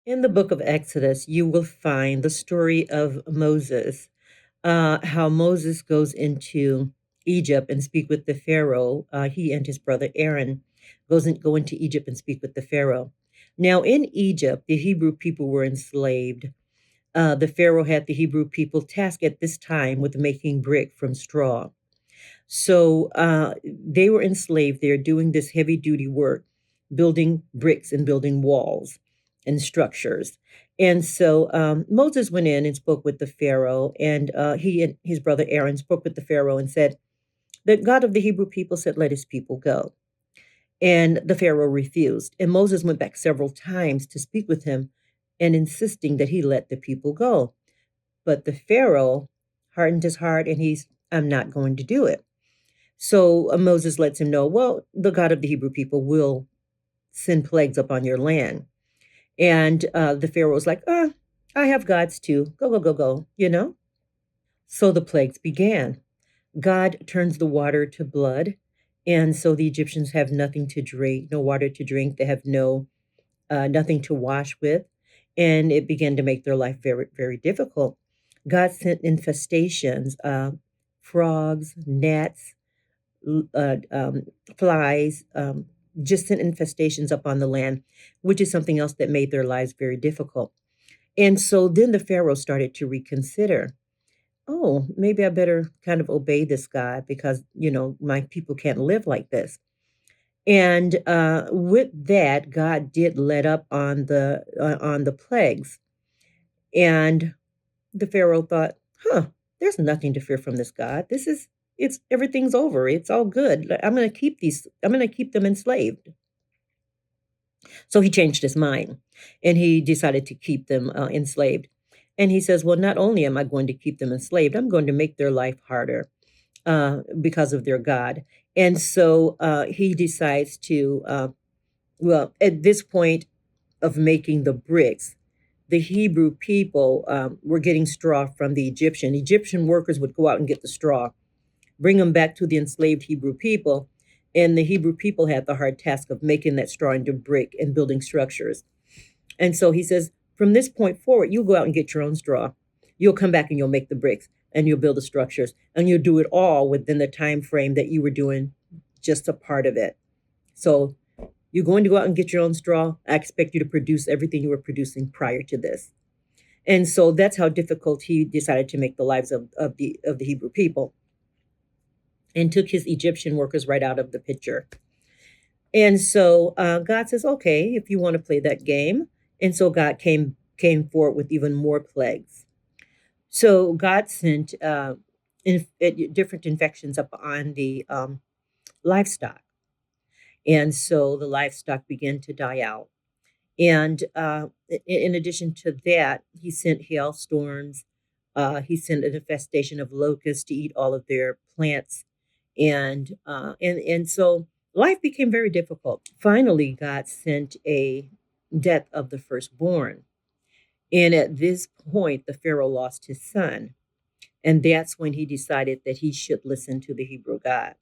In the book of Exodus, you will find the story of Moses, how Moses goes into Egypt and speak with the Pharaoh. He and his brother Aaron go into Egypt and speak with the Pharaoh. Now, in Egypt, the Hebrew people were enslaved. The Pharaoh had the Hebrew people tasked at this time with making brick from straw. So they were enslaved there doing this heavy duty work, building bricks and building walls and structures. And so Moses went in and spoke with the Pharaoh, and he and his brother Aaron spoke with the Pharaoh and said, the God of the Hebrew people said, let his people go. And the Pharaoh refused. And Moses went back several times to speak with him and insisting that he let the people go. But the Pharaoh hardened his heart and I'm not going to do it. So Moses lets him know, well, the God of the Hebrew people will send plagues upon your land. And the Pharaoh was like, I have gods too. Go, go, go, go, you know? So the plagues began. God turns the water to blood. And so the Egyptians have nothing to drink, no water to drink. They have nothing to wash with. And it began to make their life very, very difficult. God sent infestations, frogs, gnats, flies, just sent infestations up on the land, which is something else that made their lives very difficult. And so then the Pharaoh started to reconsider. Oh, maybe I better kind of obey this God because, my people can't live like this. And with that, God did let up on the plagues. And the Pharaoh thought, there's nothing to fear from this God. It's everything's over. It's all good. I'm going to keep them enslaved. So he changed his mind and he decided to keep them enslaved. And he says, well, not only am I going to keep them enslaved, I'm going to make their life harder because of their God. And so he decides to, at this point of making the bricks, the Hebrew people were getting straw from the Egyptian. Egyptian workers would go out and get the straw, bring them back to the enslaved Hebrew people. And the Hebrew people had the hard task of making that straw into brick and building structures. And so he says, from this point forward, you'll go out and get your own straw. You'll come back and you'll make the bricks and you'll build the structures and you'll do it all within the time frame that you were doing just a part of it. So you're going to go out and get your own straw. I expect you to produce everything you were producing prior to this. And so that's how difficult he decided to make the lives of the Hebrew people and took his Egyptian workers right out of the picture. And so God says, okay, if you want to play that game. And so God came forward with even more plagues. So God sent different infections up on the livestock. And so the livestock began to die out. And in addition to that, he sent hailstorms. He sent an infestation of locusts to eat all of their plants, and so life became very difficult. Finally, God sent a death of the firstborn, and at this point, the Pharaoh lost his son, and that's when he decided that he should listen to the Hebrew God,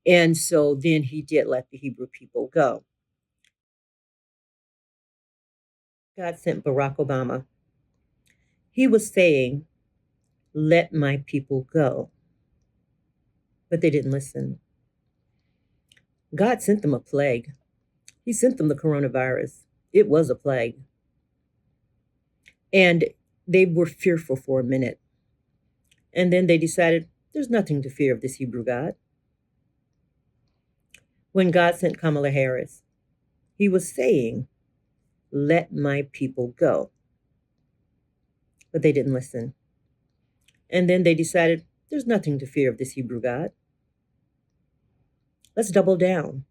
and so then he did let the Hebrew people go. God sent Barack Obama. He was saying, let my people go. But they didn't listen. God sent them a plague. He sent them the coronavirus. It was a plague. And they were fearful for a minute. And then they decided, there's nothing to fear of this Hebrew God. When God sent Kamala Harris, he was saying, let my people go. But they didn't listen. And then they decided, there's nothing to fear of this Hebrew God. Let's double down.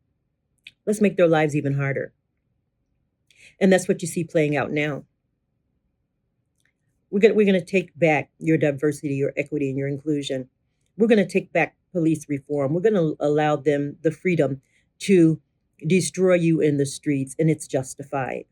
Let's make their lives even harder. And that's what you see playing out now. We're gonna take back your diversity, your equity, and your inclusion. We're gonna take back police reform. We're gonna allow them the freedom to destroy you in the streets, and it's justified.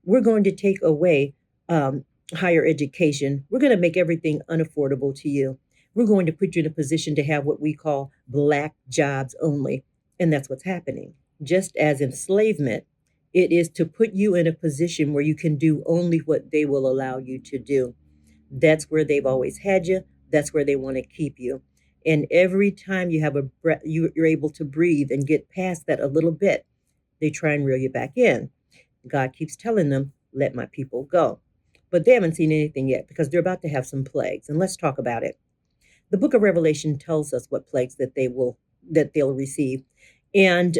We're going to take away higher education. We're going to make everything unaffordable to you. We're going to put you in a position to have what we call black jobs only, and that's what's happening. Just as enslavement It is to put you in a position where you can do only what they will allow you to do. That's where they've always had you. That's where they want to keep you. And every time you have a breath, you're able to breathe and get past that a little bit, they try and reel you back in. God keeps telling them, let my people go. But they haven't seen anything yet because they're about to have some plagues. And let's talk about it. The book of Revelation tells us what plagues that they'll receive. And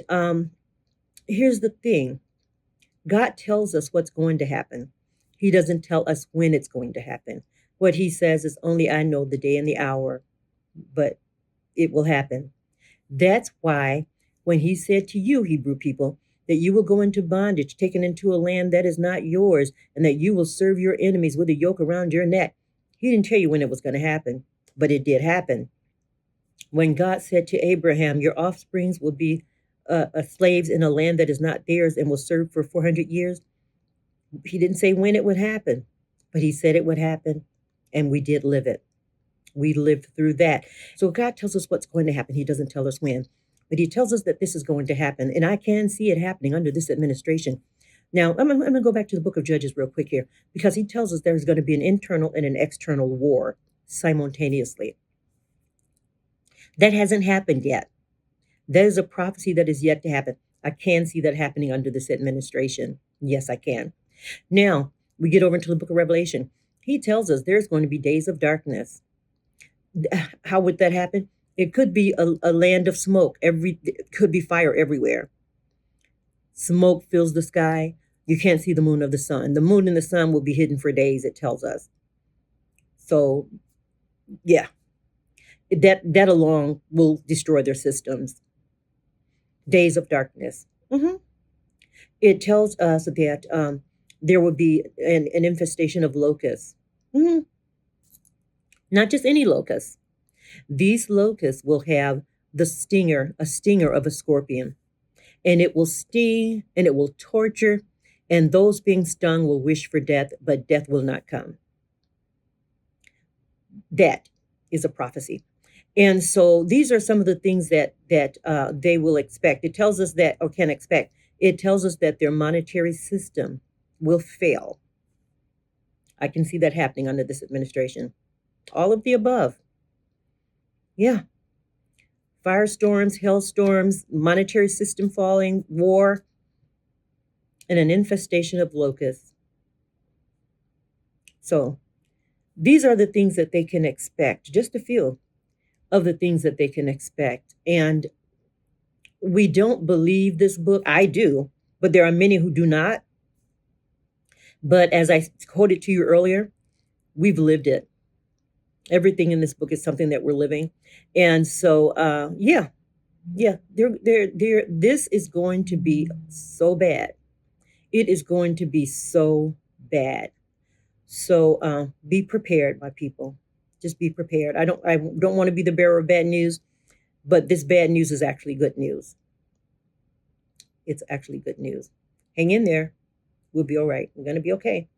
here's the thing. God tells us what's going to happen. He doesn't tell us when it's going to happen. What he says is only I know the day and the hour, but it will happen. That's why when he said to you, Hebrew people, that you will go into bondage, taken into a land that is not yours, and that you will serve your enemies with a yoke around your neck. He didn't tell you when it was going to happen, but it did happen. When God said to Abraham, your offsprings will be slaves in a land that is not theirs and will serve for 400 years, he didn't say when it would happen, but he said it would happen, and we did live it. We lived through that. So God tells us what's going to happen. He doesn't tell us when, but he tells us that this is going to happen. And I can see it happening under this administration. Now, I'm going to go back to the book of Judges real quick here, because he tells us there's going to be an internal and an external war simultaneously. That hasn't happened yet. That is a prophecy that is yet to happen. I can see that happening under this administration. Yes, I can. Now, we get over into the book of Revelation. He tells us there's going to be days of darkness. How would that happen? It could be a land of smoke. It could be fire everywhere. Smoke fills the sky. You can't see the moon or the sun. The moon and the sun will be hidden for days, it tells us. So, yeah, that alone will destroy their systems. Days of darkness. It tells us that there will be an infestation of locusts. Not just any locusts. These locusts will have a stinger of a scorpion, and it will sting and it will torture, and those being stung will wish for death, but death will not come. That is a prophecy. And so these are some of the things that they will expect. It tells us that, or can expect. It tells us that their monetary system will fail. I can see that happening under this administration. All of the above. Yeah. Firestorms, hailstorms, monetary system falling, war, and an infestation of locusts. So these are the things that they can expect, just a few of the things that they can expect. And we don't believe this book. I do, but there are many who do not. But as I quoted to you earlier, we've lived it. Everything in this book is something that we're living. And so, yeah, this is going to be so bad. It is going to be so bad. So be prepared, my people. Just be prepared. I don't want to be the bearer of bad news, but this bad news is actually good news. It's actually good news. Hang in there. We'll be all right. We're going to be okay.